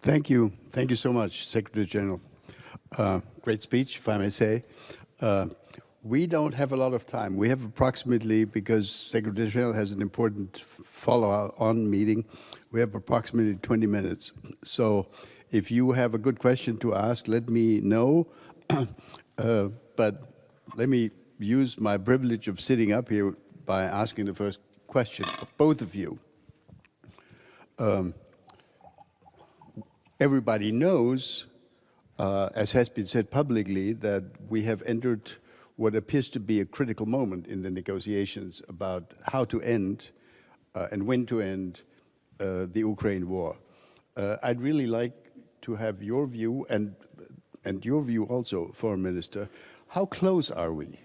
Thank you. Thank you so much, Secretary General. Great speech, if I may say. We don't have a lot of time. We have approximately, because Secretary General has an important follow-on meeting, we have approximately 20 minutes. So if you have a good question to ask, let me know. But let me use my privilege of sitting up here by asking the first question of both of you. Everybody knows, as has been said publicly, that we have entered what appears to be a critical moment in the negotiations about how to end and when to end the Ukraine war. I'd really like to have your view and your view also, Foreign Minister. How close are we?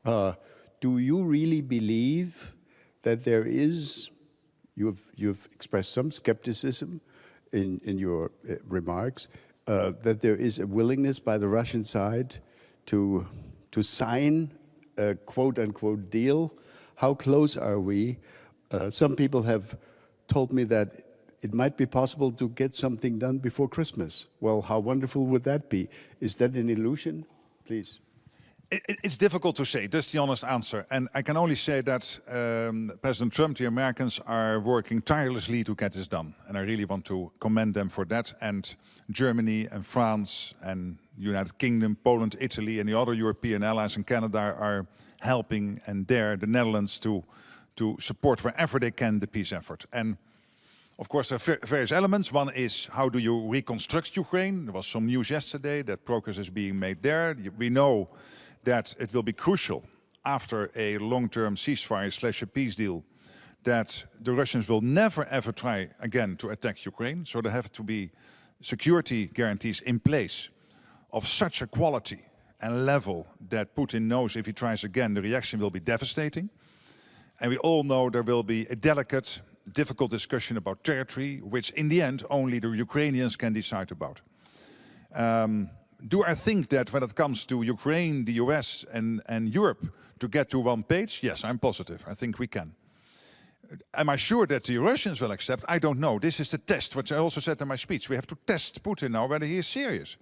Do you really believe that there is, you've expressed some skepticism in your remarks, that there is a willingness by the Russian side to sign a quote-unquote deal? How close are we? Some people have told me that it might be possible to get something done before Christmas. Well, how wonderful would that be? Is that an illusion? Please. It's difficult to say, that's the honest answer. And I can only say that President Trump, the Americans, are working tirelessly to get this done. And I really want to commend them for that. And Germany and France and United Kingdom, Poland, Italy, and the other European allies and Canada are helping, and the Netherlands to support wherever they can the peace effort. And of course, there are various elements. One is, how do you reconstruct Ukraine? There was some news yesterday that progress is being made there. We know that it will be crucial after a long-term ceasefire / a peace deal that the Russians will never ever try again to attack Ukraine. So there have to be security guarantees in place of such a quality and level that Putin knows if he tries again, the reaction will be devastating. And we all know there will be a delicate, difficult discussion about territory, which in the end only the Ukrainians can decide about. Do I think that when it comes to Ukraine, the US and Europe to get to one page? Yes, I'm positive. I think we can. Am I sure that the Russians will accept? I don't know. This is the test, which I also said in my speech. We have to test Putin now whether he is serious.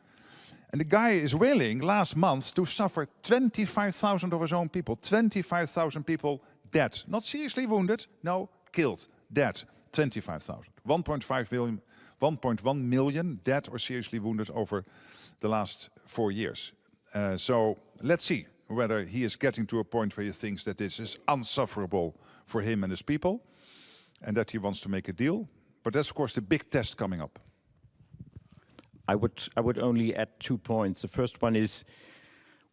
And the guy is willing last month to suffer 25,000 of his own people. 25,000 people dead. Not seriously wounded, no, killed, dead. 25,000. 1.1 million dead or seriously wounded over the last 4 years. So let's see whether he is getting to a point where he thinks that this is unsufferable for him and his people and that he wants to make a deal. But that's of course the big test coming up. I would only add 2 points. The first one is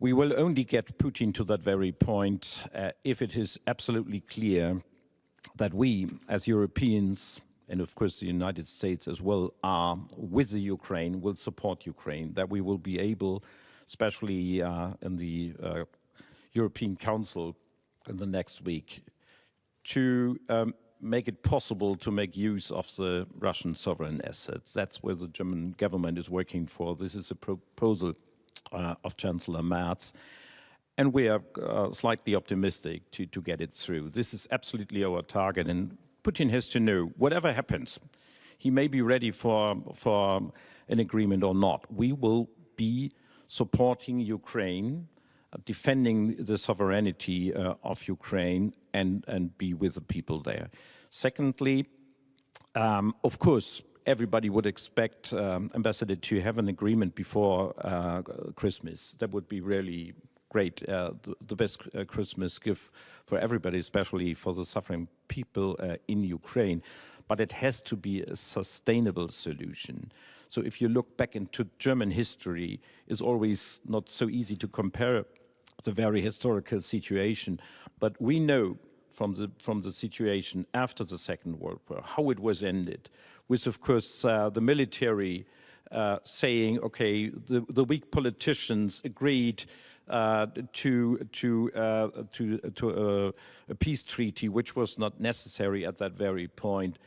we will only get Putin to that very point if it is absolutely clear that we as Europeans, and of course the United States as well, are with the Ukraine, will support Ukraine, that we will be able, especially in the European Council in the next week, to make it possible to make use of the Russian sovereign assets. That's where the German government is working for. This is a proposal of Chancellor Merz. And we are slightly optimistic to get it through. This is absolutely our target. And Putin has to know, whatever happens, he may be ready for an agreement or not. We will be supporting Ukraine, defending the sovereignty of Ukraine, and be with the people there. Secondly, of course, everybody would expect Ambassador to have an agreement before Christmas. That would be really great, the best Christmas gift for everybody, especially for the suffering people in Ukraine. But it has to be a sustainable solution. So if you look back into German history, it's always not so easy to compare the very historical situation. But we know from the situation after the Second World War, how it was ended, with of course the military saying, okay, the weak politicians agreed to a peace treaty, which was not necessary at that very point,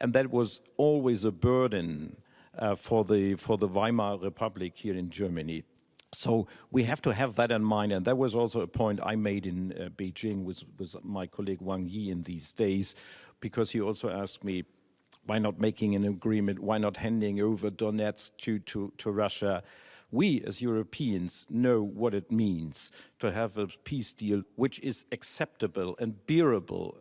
and that was always a burden for the Weimar Republic here in Germany. So we have to have that in mind, and that was also a point I made in Beijing with my colleague Wang Yi in these days, because he also asked me, why not making an agreement? Why not handing over Donetsk to Russia? We, as Europeans, know what it means to have a peace deal which is acceptable and bearable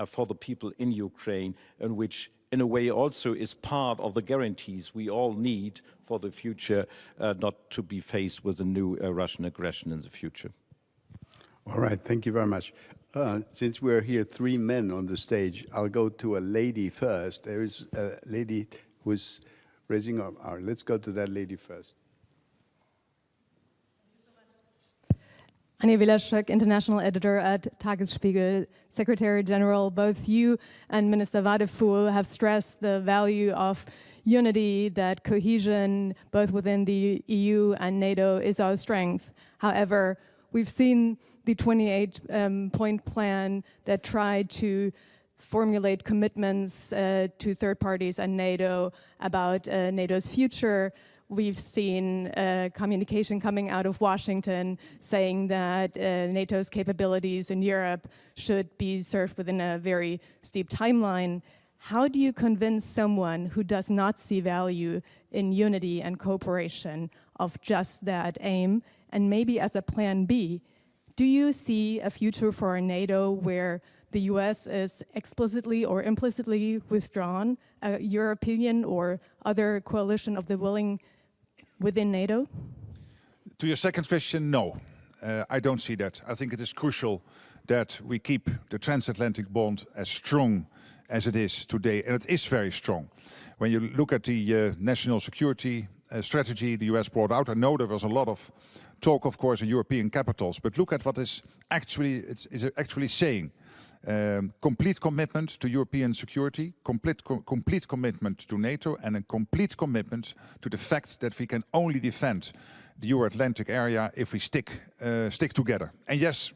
for the people in Ukraine, and which, in a way, also is part of the guarantees we all need for the future, not to be faced with a new Russian aggression in the future. All right, thank you very much. Since we're here 3 men on the stage, I'll go to a lady first. There is a lady who's raising her arm. Let's go to that lady first. Anja Wielaschek, international editor at Tagesspiegel. Secretary General, both you and Minister Wadephul have stressed the value of unity, that cohesion, both within the EU and NATO, is our strength. However, we've seen the 28-point plan that tried to formulate commitments to third parties and NATO about NATO's future. We've seen communication coming out of Washington saying that NATO's capabilities in Europe should be served within a very steep timeline. How do you convince someone who does not see value in unity and cooperation of just that aim? And maybe as a plan B, do you see a future for NATO where the US is explicitly or implicitly withdrawn, a European or other coalition of the willing within NATO? To your second question, no. I don't see that. I think it is crucial that we keep the transatlantic bond as strong as it is today, and it is very strong. When you look at the national security strategy the US brought out, I know there was a lot of talk, of course, in European capitals, but look at what it's actually saying. Complete commitment to European security, complete commitment to NATO, and a complete commitment to the fact that we can only defend the Euro-Atlantic area if we stick together. And yes,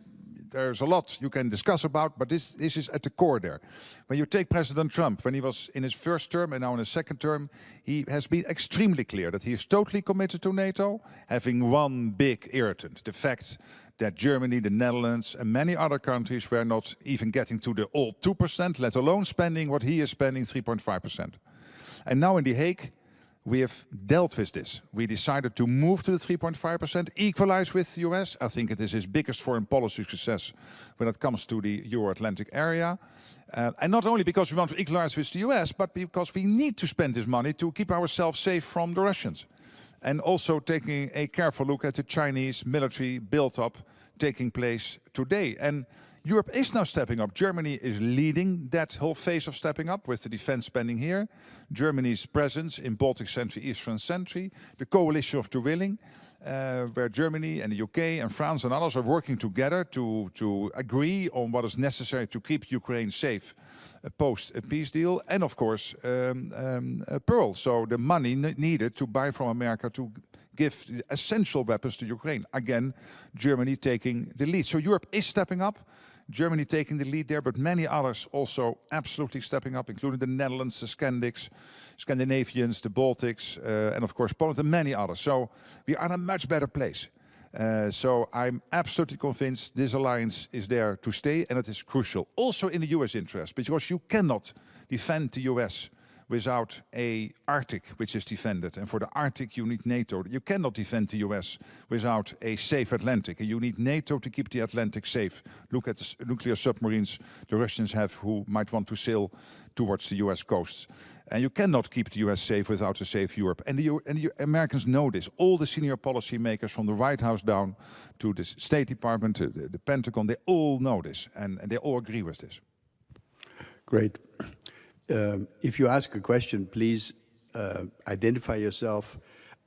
there's a lot you can discuss about, but this is at the core there. When you take President Trump, when he was in his first term and now in his second term, he has been extremely clear that he is totally committed to NATO, having one big irritant, the fact that Germany, the Netherlands, and many other countries were not even getting to the old 2%, let alone spending what he is spending, 3.5%. And now in The Hague, we have dealt with this. We decided to move to the 3.5%, equalize with the US. I think it is his biggest foreign policy success when it comes to the Euro-Atlantic area. And not only because we want to equalize with the US, but because we need to spend this money to keep ourselves safe from the Russians. And also taking a careful look at the Chinese military build-up taking place today. And Europe is now stepping up. Germany is leading that whole phase of stepping up with the defense spending here. Germany's presence in Baltic Century, Eastern Century, the coalition of the willing, where Germany and the UK and France and others are working together to agree on what is necessary to keep Ukraine safe post a peace deal, and of course Pearl, so the money needed to buy from America to give the essential weapons to Ukraine. Again, Germany taking the lead. So Europe is stepping up, Germany taking the lead there, but many others also absolutely stepping up, including the Netherlands, the Scandinavians, the Baltics, and of course Poland and many others. So we are in a much better place. So I'm absolutely convinced this alliance is there to stay, and it is crucial. Also in the US interest, because you cannot defend the US without a Arctic which is defended. And for the Arctic you need NATO. You cannot defend the US without a safe Atlantic. And you need NATO to keep the Atlantic safe. Look at the nuclear submarines the Russians have who might want to sail towards the US coasts. And you cannot keep the US safe without a safe Europe. And the Americans know this. All the senior policy makers from the White House down to the State Department, the Pentagon, they all know this. And they all agree with this. Great. If you ask a question, please identify yourself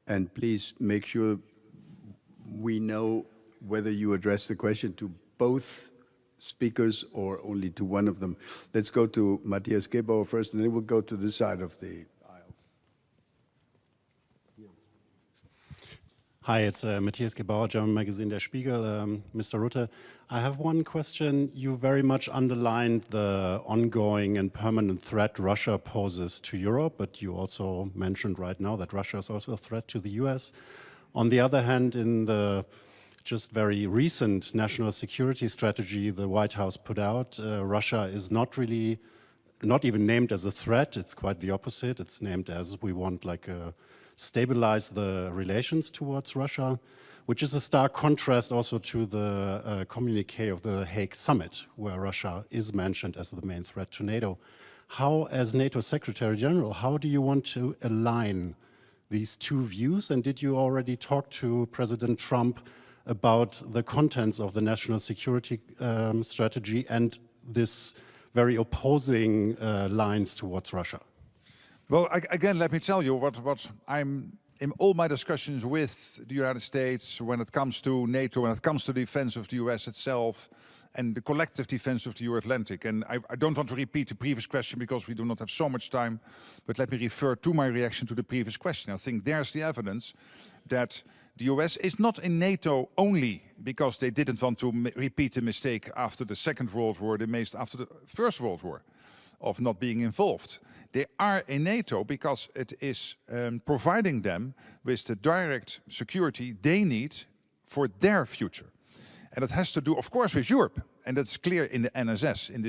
and please make sure we know whether you address the question to both speakers or only to one of them. Let's go to Matthias Gebauer first, and then we'll go to this side of the aisle. Hi, it's Matthias Gebauer, German magazine Der Spiegel. Mr. Rutte, I have one question. You very much underlined the ongoing and permanent threat Russia poses to Europe, but you also mentioned right now that Russia is also a threat to the US. On the other hand, in the just very recent national security strategy the White House put out, Russia is not really not even named as a threat, it's quite the opposite. It's named as we want like stabilize the relations towards Russia, which is a stark contrast also to the communique of the Hague summit, where Russia is mentioned as the main threat to NATO. How, as NATO Secretary General, how do you want to align these two views? And did you already talk to President Trump about the contents of the national security strategy and this very opposing lines towards Russia? Well, again, let me tell you what I'm in all my discussions with the United States when it comes to NATO, when it comes to the defense of the US itself and the collective defense of the Euro-Atlantic. And I don't want to repeat the previous question because we do not have so much time, but let me refer to my reaction to the previous question. I think there's the evidence that the US is not in NATO only because they didn't want to repeat the mistake after the Second World War, they made after the First World War, of not being involved. They are in NATO because it is providing them with the direct security they need for their future. And it has to do, of course, with Europe. And that's clear in the NSS, in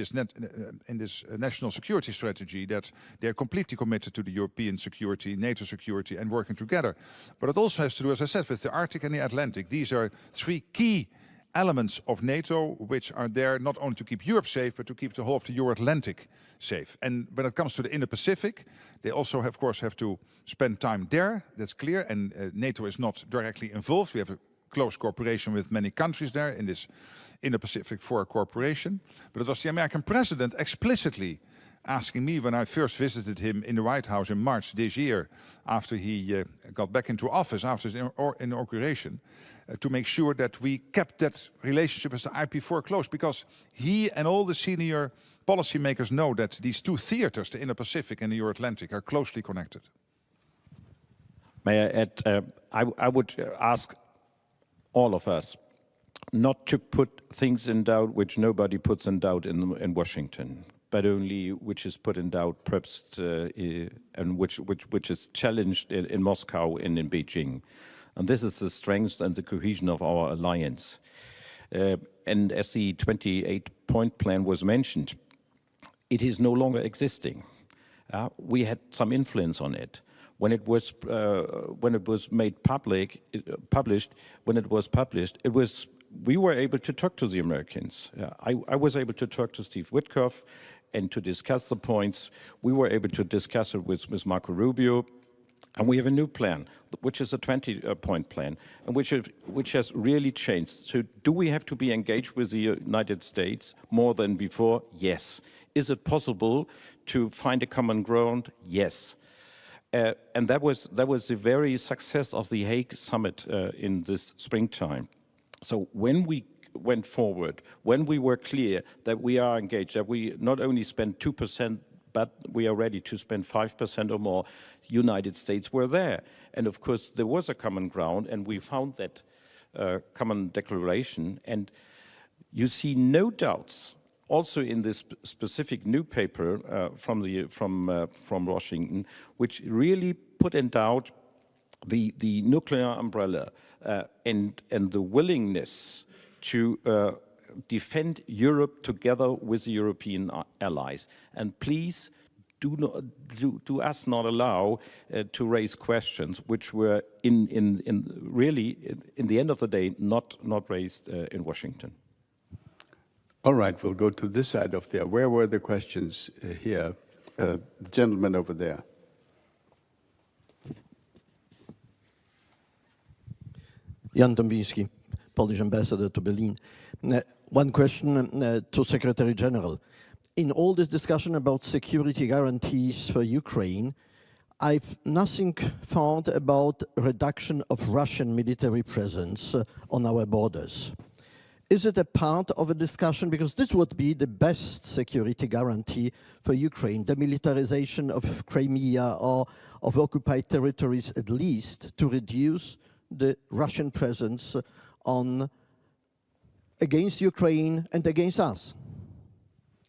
this national security strategy, that they're completely committed to the European security, NATO security, and working together. But it also has to do, as I said, with the Arctic and the Atlantic. These are three key elements of NATO which are there not only to keep Europe safe, but to keep the whole of the Euro-Atlantic safe. And when it comes to the Indo-Pacific, they also, of course, have to spend time there. That's clear. And NATO is not directly involved. We have a close cooperation with many countries there in this Indo-Pacific IV cooperation. But it was the American president explicitly asking me when I first visited him in the White House in March this year, after he got back into office, after his inauguration, to make sure that we kept that relationship as the IP4 close, because he and all the senior policymakers know that these two theaters, the Indo-Pacific and the Euro-Atlantic, are closely connected. May I add, I would ask all of us not to put things in doubt which nobody puts in doubt in Washington, but only which is put in doubt perhaps and which is challenged in Moscow and in Beijing. And this is the strength and the cohesion of our alliance. And as the 28-point plan was mentioned, it is no longer existing. We had some influence on it. When it was made public, we were able to talk to the Americans. I was able to talk to Steve Witkoff and to discuss the points. We were able to discuss it with Marco Rubio. And we have a new plan, which is a 20-point plan, and which has really changed. So do we have to be engaged with the United States more than before? Yes. Is it possible to find a common ground? Yes. And that was the very success of the Hague summit in this springtime. So when we went forward, when we were clear that we are engaged, that we not only spend 2%, but we are ready to spend 5% or more, United States were there. And of course, there was a common ground, and we found that common declaration. And you see no doubts, also in this specific new paper from Washington, which really put in doubt the nuclear umbrella and the willingness to defend Europe together with the European allies. And please do us not allow to raise questions which were really in the end of the day not raised in Washington. All right, we'll go to this side of there. Where were the questions here? The gentleman over there. Jan Dąbinski, Polish ambassador to Berlin. One question to Secretary General. In all this discussion about security guarantees for Ukraine, I've nothing found about reduction of Russian military presence on our borders. Is it a part of a discussion? Because this would be the best security guarantee for Ukraine, the militarization of Crimea or of occupied territories, at least to reduce the Russian presence against Ukraine and against us.